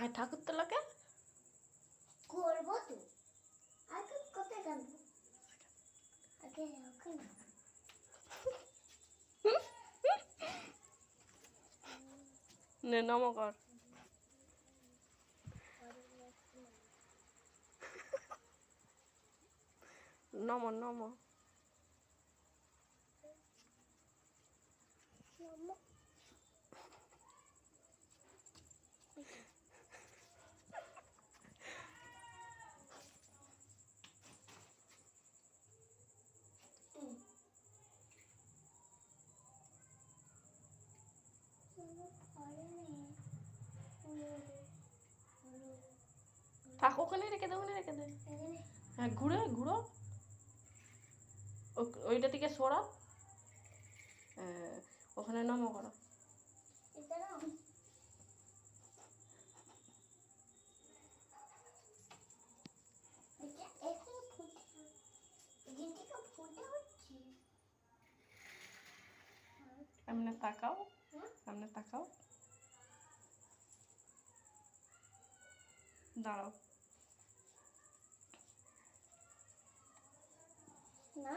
আর ঠাকুর তোলাকে করবো তো, আগে কোথায় কাঁদবো, আগে ওখানে নে নম কর। নম নম থাক, ওখানে রেখে দে, ওখানে রেখে দে। হ্যাঁ ঘুরে ঘুরো, ওইটা থেকে সরাও। ওখানে নম করো। এমনি তাকাও, এমনি তাকাও, দাঁড়াও না